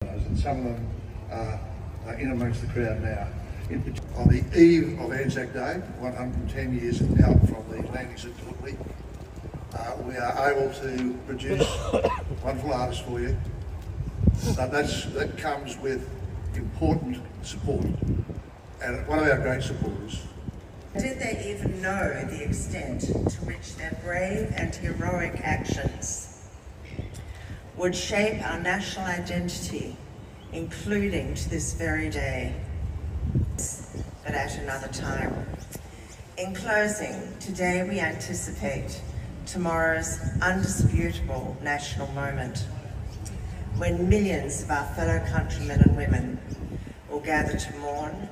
And some of them are in amongst the crowd now. On the eve of Anzac Day, 110 years out from the landings at Woodley, we are able to produce wonderful artists for you. That comes with important support, and one of our great supporters. Did they even know the extent to which their brave and heroic actions would shape our national identity, including to this very day, but at another time? In closing, today we anticipate tomorrow's undisputable national moment, when millions of our fellow countrymen and women will gather to mourn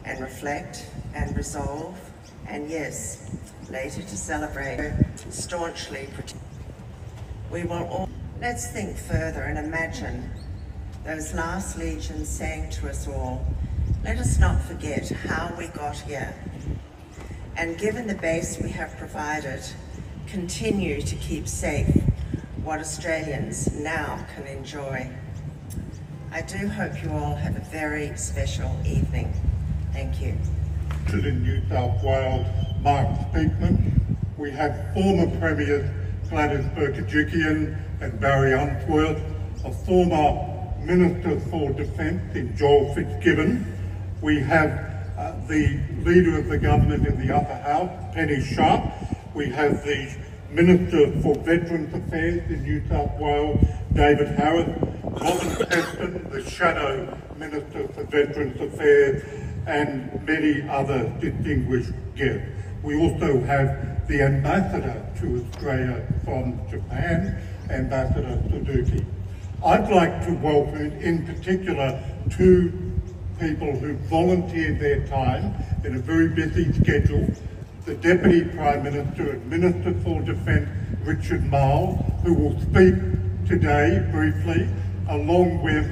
and reflect and resolve, and yes, later to celebrate, staunchly protect. We will all, let's think further and imagine those last legions saying to us all, let us not forget how we got here, and given the base we have provided, continue to keep safe what Australians now can enjoy. I do hope you all have a very special evening. Thank you. In New South Wales, Mark Speakman. We have former Premiers Gladys Berejiklian and Barry Unsworth, a former Minister for Defence in Joel Fitzgibbon. We have the Leader of the Government in the Upper House, Penny Sharp. We have the Minister for Veterans Affairs in New South Wales, David Harris. Robin Preston, the Shadow Minister for Veterans Affairs, and many other distinguished guests. We also have the Ambassador to Australia from Japan, Ambassador Suzuki. I'd like to welcome in particular two people who volunteered their time in a very busy schedule: the Deputy Prime Minister and Minister for Defence, Richard Marles, who will speak today briefly, along with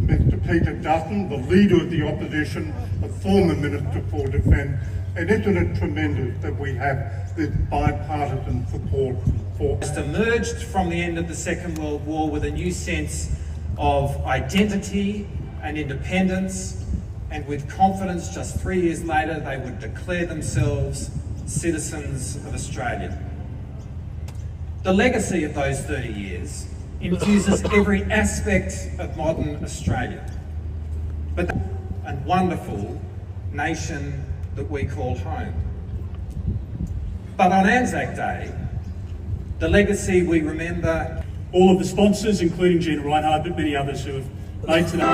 Mr. Peter Dutton, the Leader of the Opposition, a former Minister for Defence. And isn't it tremendous that we have this bipartisan support for... Emerged from the end of the Second World War with a new sense of identity and independence, and with confidence just 3 years later they would declare themselves citizens of Australia. The legacy of those 30 years infuses every aspect of modern Australia, but and wonderful nation that we call home. But on Anzac Day, the legacy we remember... All of the sponsors, including Gina Reinhardt, but many others who have made today.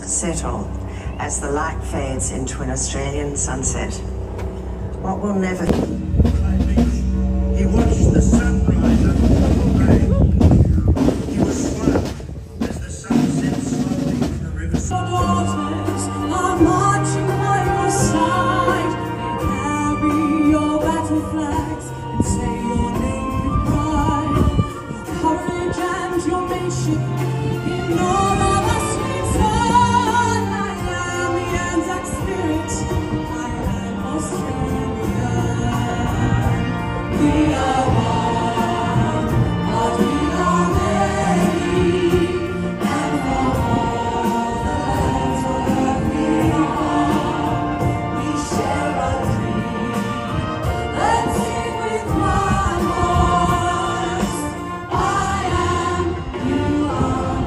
Settle as the light fades into an Australian sunset. What will never... He watched the sunrise over the rain. He was slow as the sun set slowly in the river. Daughters are marching by your side. They carry your battle flags and say your name with pride. Your courage and your nation in all of us means one. I am the Anzac spirit. I am Australia. We are one, but we are many, and for all the lands where we are, we share a dream. Let's sing with one voice. I am, you are.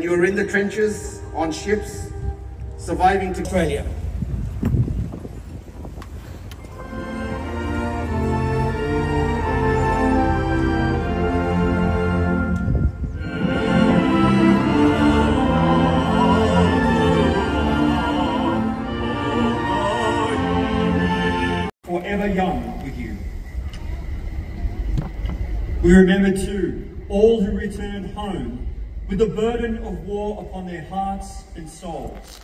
when you were in the trenches, on ships, surviving to Australia. Forever young with you. We remember too all who returned home with the burden of war upon their hearts and souls.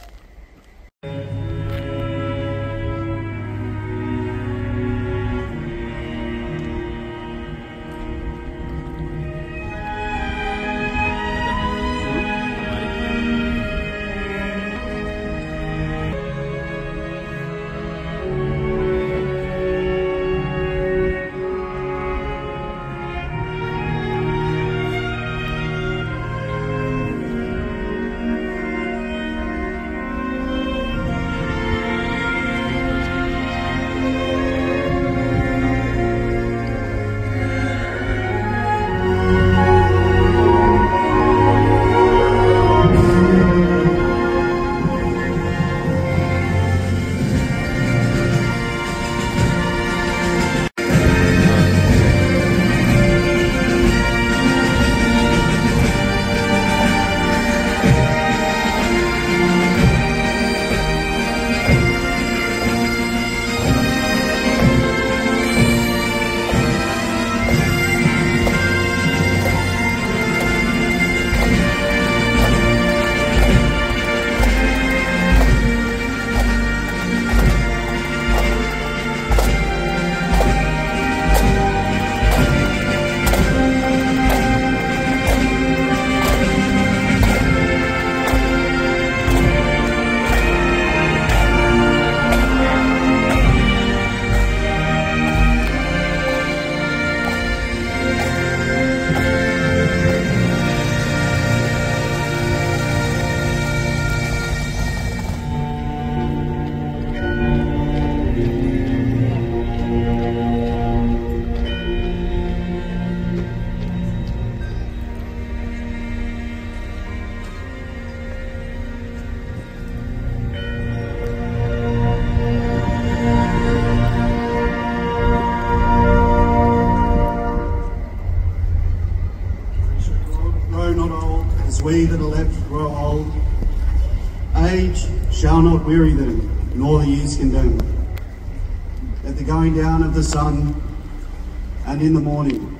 We that are left grow old. Age shall not weary them, nor the years condemn. At the going down of the sun and in the morning.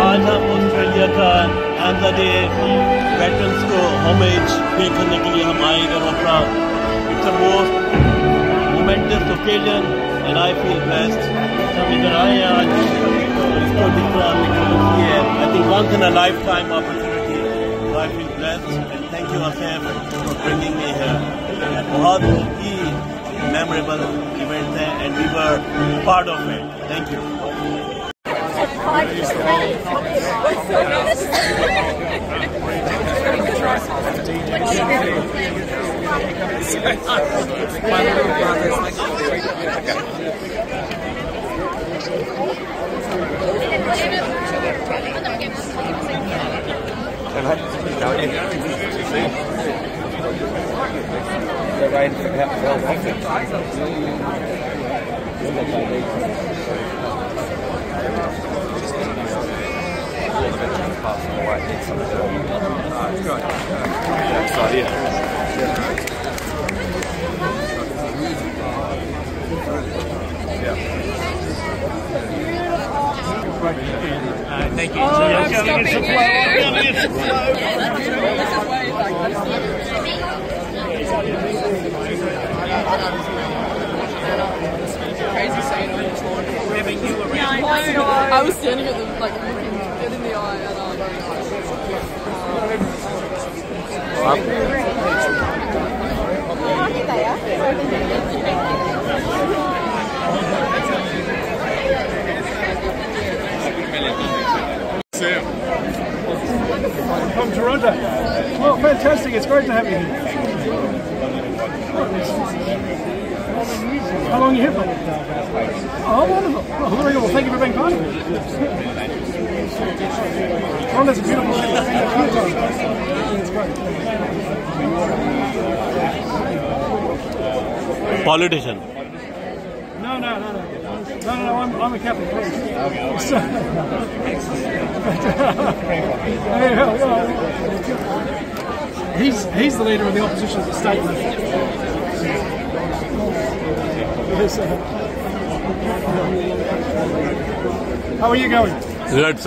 आज हम Australia का veterans को homage पे करने के लिए हम आए इधर opera. It's a most momentous occasion and I feel blessed. हम इधर आए हैं आज इसको जितना हमने है. I think once in a life time opportunity. I feel blessed and thank you Asif for bringing me here. बहुत ही मेमोरेबल इवेंट है and we were part of it. Thank you. great. Thank you. Oh, I'm stopping it's a you. flow. It's a flow. Crazy scene on the tour. I was standing at them, like, looking dead in the eye, and From Toronto. Well, fantastic. It's great to have you here. How long are you here for? Oh, wonderful. Oh, very good. Well, thank you for being part of it. Toronto's a beautiful city. It's great. Politician. No, I'm a Catholic priest. So, he's the leader of the opposition as a statement. How are you going? Let's